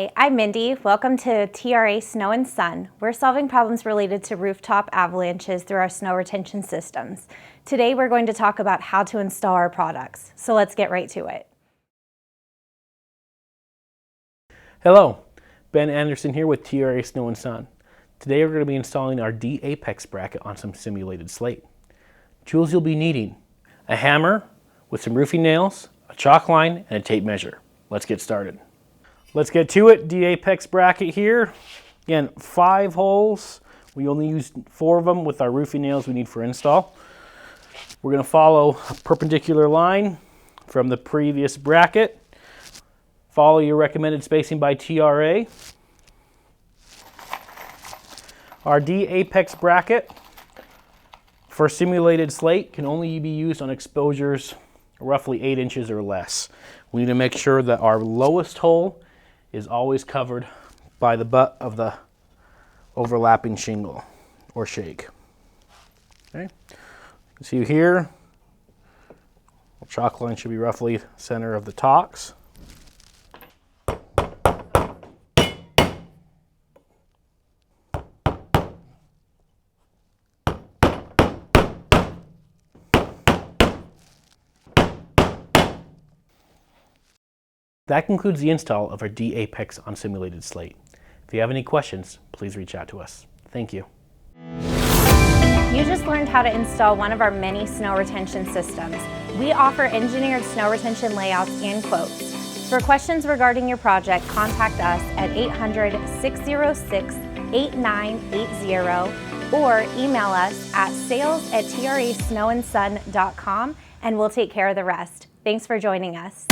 Hi, I'm Mindy. Welcome to TRA Snow and Sun. We're solving problems related to rooftop avalanches through our snow retention systems. Today we're going to talk about how to install our products. So let's get right to it. Hello, Ben Anderson here with TRA Snow and Sun. Today we're going to be installing our D-Apex bracket on some simulated slate. Tools you'll be needing: a hammer with some roofing nails, a chalk line, and a tape measure. Let's get started. Let's get to it. D-Apex bracket here. Again, 5 holes. We only use 4 of them with our roofing nails we need for install. We're going to follow a perpendicular line from the previous bracket. Follow your recommended spacing by TRA. Our D-Apex bracket for simulated slate can only be used on exposures roughly 8 inches or less. We need to make sure that our lowest hole is always covered by the butt of the overlapping shingle or shake. Okay. See here, the chalk line should be roughly center of the tocks. That concludes the install of our D-Apex on simulated slate. If you have any questions, please reach out to us. Thank you. You just learned how to install one of our many snow retention systems. We offer engineered snow retention layouts and quotes. For questions regarding your project, contact us at 800-606-8980 or email us at sales@trasnowandsun.com and we'll take care of the rest. Thanks for joining us.